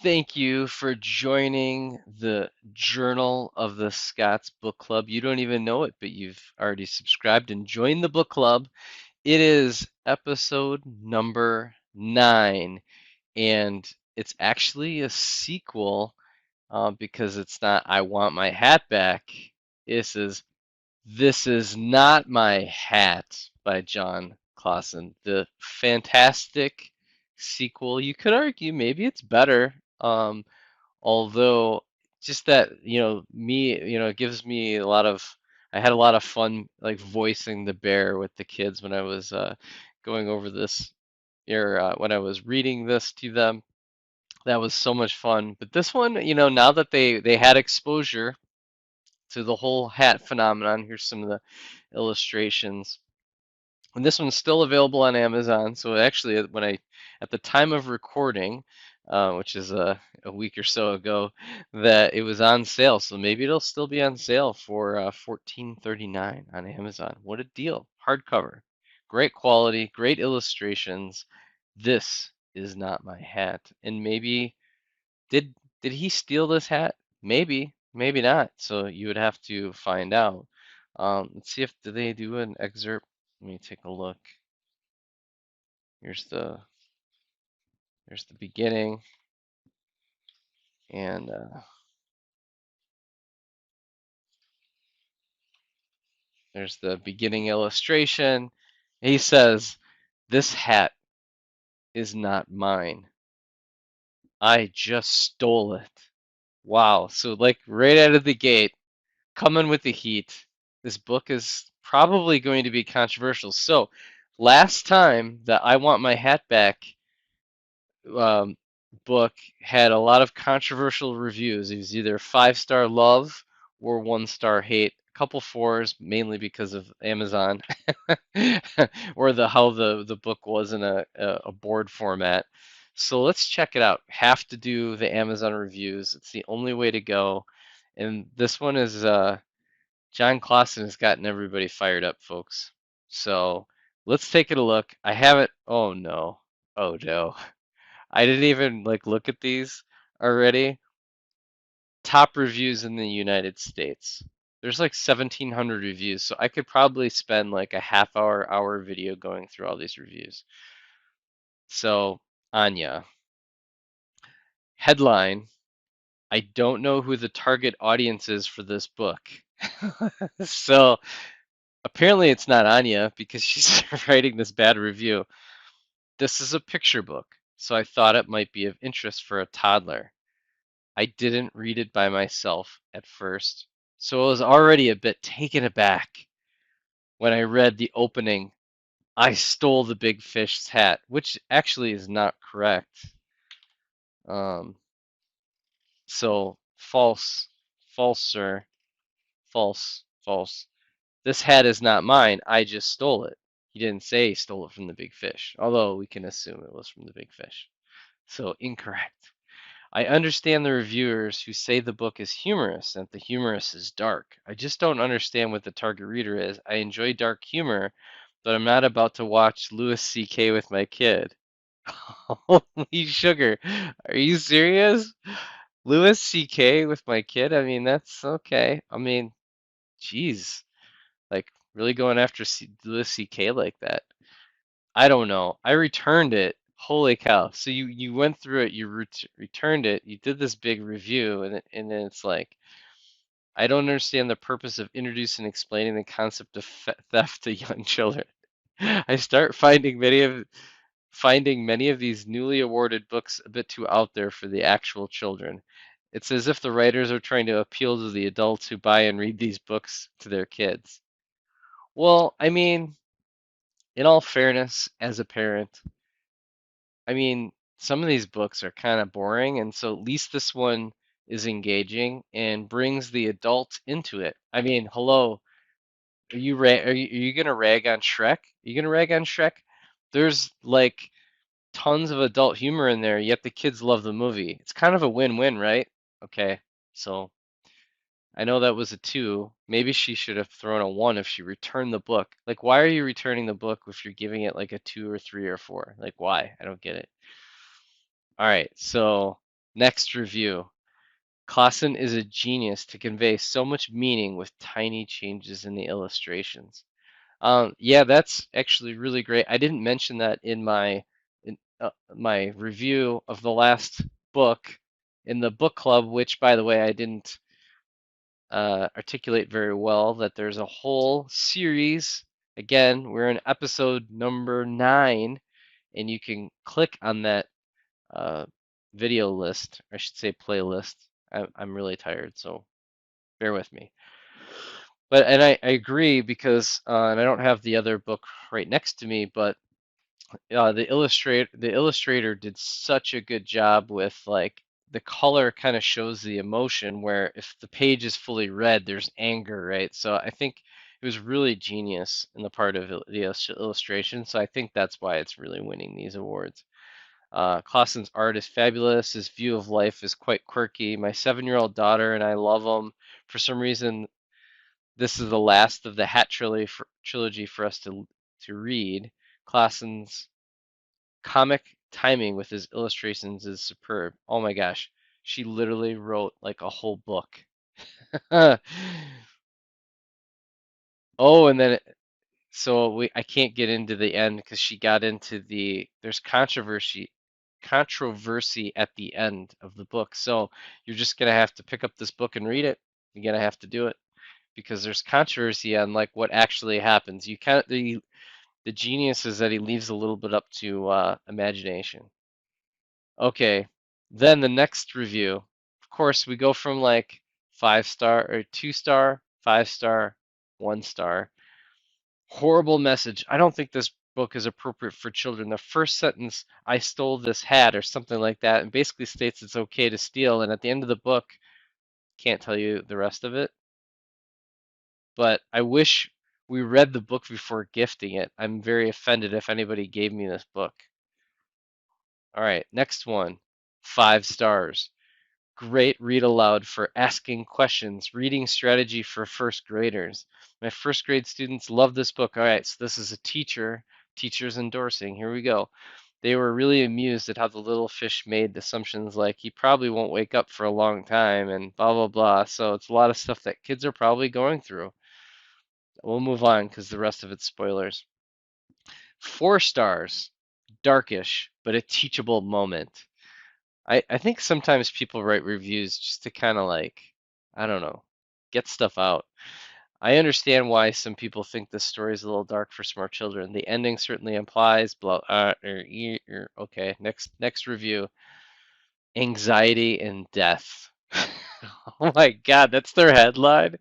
Thank you for joining the Journal of the Scots Book Club. You don't even know it, but you've already subscribed and joined the book club. It is episode number 9, and it's actually a sequel because it's not I Want My Hat Back. This is Not My Hat by John Klassen. The fantastic sequel. You could argue maybe it's better. Although just that, it gives me a lot of I had a lot of fun like voicing the bear with the kids when I was going over this or when I was reading this to them. That was so much fun. But this one, now that they had exposure to the whole hat phenomenon, here's some of the illustrations. And this one's still available on Amazon. So actually, at the time of recording, which is a week or so ago, that it was on sale. So maybe it'll still be on sale for $14.39 on Amazon. What a deal! Hardcover, great quality, great illustrations. This is not my hat. And maybe did did he steal this hat? Maybe, maybe not. So you would have to find out. Let's see if do they do an excerpt. Let me take a look. Here's the beginning, and there's the beginning illustration. He says, "This hat is not mine. I just stole it." Wow. So like right out of the gate, coming with the heat. This book is probably going to be controversial. So last time that I Want My Hat Back um, book had a lot of controversial reviews. It was either 5-star love or 1-star hate. A couple fours, mainly because of Amazon, or how the book was in a board format. So let's check it out. Have to do the Amazon reviews. It's the only way to go. And this one is John Klassen has gotten everybody fired up, folks. So let's take it a look. I have it. Oh no. Oh no. I didn't even like look at these already. Top reviews in the United States. There's like 1,700 reviews, so I could probably spend like a hour video going through all these reviews. So, Anya, headline, I don't know who the target audience is for this book. So, apparently it's not Anya because she's writing this bad review. This is a picture book, so I thought it might be of interest for a toddler. I didn't read it by myself at first, so I was already a bit taken aback when I read the opening, I stole the big fish's hat, which actually is not correct. Um, so false, false, sir, false, false. This hat is not mine. I just stole it. He didn't say he stole it from the big fish, although we can assume it was from the big fish. So incorrect. I understand the reviewers who say the book is humorous and the humorous is dark. I just don't understand what the target reader is. I enjoy dark humor, but I'm not about to watch Louis C.K. with my kid. Holy sugar. Are you serious? Louis C.K. with my kid? I mean, that's okay. I mean, geez. Like, really going after Louis C.K. like that? I don't know. I returned it. Holy cow. So you went through it, you returned it, you did this big review, and then it's like, I don't understand the purpose of introducing and explaining the concept of theft to young children. I start finding many of these newly awarded books a bit too out there for the actual children. It's as if the writers are trying to appeal to the adults who buy and read these books to their kids. Well, I mean, in all fairness, as a parent, I mean, some of these books are kind of boring, and so at least this one is engaging and brings the adult into it. I mean, hello, are you gonna rag on Shrek? Are you gonna rag on Shrek? There's like tons of adult humor in there, yet the kids love the movie. It's kind of a win-win, right? Okay, so I know that was a 2. Maybe she should have thrown a 1 if she returned the book. Like, why are you returning the book if you're giving it like a 2 or 3 or 4? Like, why? I don't get it. All right, so Next review. Klassen is a genius to convey so much meaning with tiny changes in the illustrations. Yeah, that's actually really great. I didn't mention that in my review of the last book in the book club, which, by the way, I didn't articulate very well. That there's a whole series. Again, we're in episode number 9, and you can click on that uh, video list, or I should say playlist. I'm really tired, so bear with me. But and I agree because and I don't have the other book right next to me, but the illustrator did such a good job with like the color kind of shows the emotion where if the page is fully red, there's anger, right? So I think it was really genius in the part of the illustration. So I think that's why it's really winning these awards. Clausen's art is fabulous. His view of life is quite quirky. My 7-year-old daughter and I love him. For some reason, this is the last of the Hat trilogy for us to read. Clausen's comic timing with his illustrations is superb. Oh my gosh, she literally wrote like a whole book. Oh, and then I can't get into the end because she got into there's controversy at the end of the book. So you're just gonna have to pick up this book and read it. You're gonna have to do it because there's controversy on like what actually happens. You can't the genius is that he leaves a little bit up to imagination. Okay, then the next review. Of course, we go from like 5 star or 2 star, 5 star, 1 star. Horrible message. I don't think this book is appropriate for children. The first sentence, I stole this hat or something like that, and basically states it's okay to steal. And at the end of the book, can't tell you the rest of it, but I wish we read the book before gifting it. I'm very offended if anybody gave me this book. All right, next one. 5 stars. Great read aloud for asking questions, reading strategy for first graders. My first grade students love this book. All right, so this is a teachers endorsing. Here we go. They were really amused at how the little fish made assumptions like he probably won't wake up for a long time and blah, blah, blah. So it's a lot of stuff that kids are probably going through. We'll move on because the rest of it's spoilers. 4 stars, darkish, but a teachable moment. I think sometimes people write reviews just to kind of like, I don't know, get stuff out. I understand why some people think this story is a little dark for smart children. The ending certainly implies blah, okay, next review. Anxiety and death. Oh my God, that's their headline.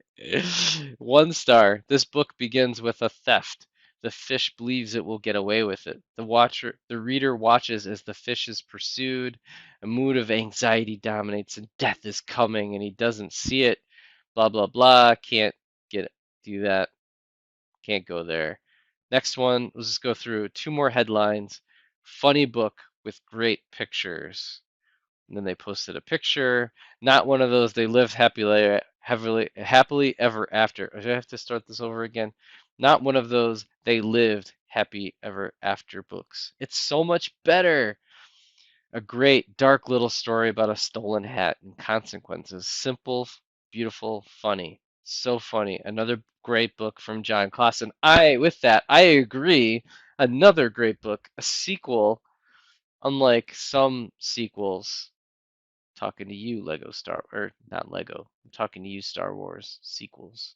1 star. This book begins with a theft. The fish believes it will get away with it. The reader watches as the fish is pursued. A mood of anxiety dominates, and death is coming, and he doesn't see it. Blah blah blah. Can't do that. Can't go there. Next one. Let's just go through 2 more headlines. Funny book with great pictures. And then they posted a picture. Not one of those they live happily ever after. Do I have to start this over again? Not one of those they lived happy ever after books. It's so much better. A great dark little story about a stolen hat and consequences. Simple, beautiful, funny. So funny. Another great book from John Klassen. With that, I agree. Another great book, a sequel, unlike some sequels. Talking to you, Lego Star, or not Lego. I'm talking to you, Star Wars sequels.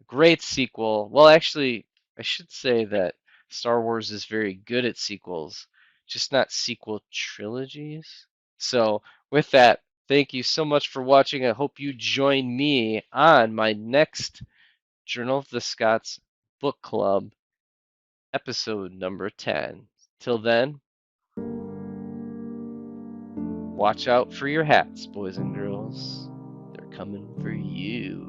Great sequel. Well, actually, I should say that Star Wars is very good at sequels, just not sequel trilogies. So, with that, thank you so much for watching. I hope you join me on my next Journal of the Scots book club, episode number 10. Till then, watch out for your hats, boys and girls. They're coming for you.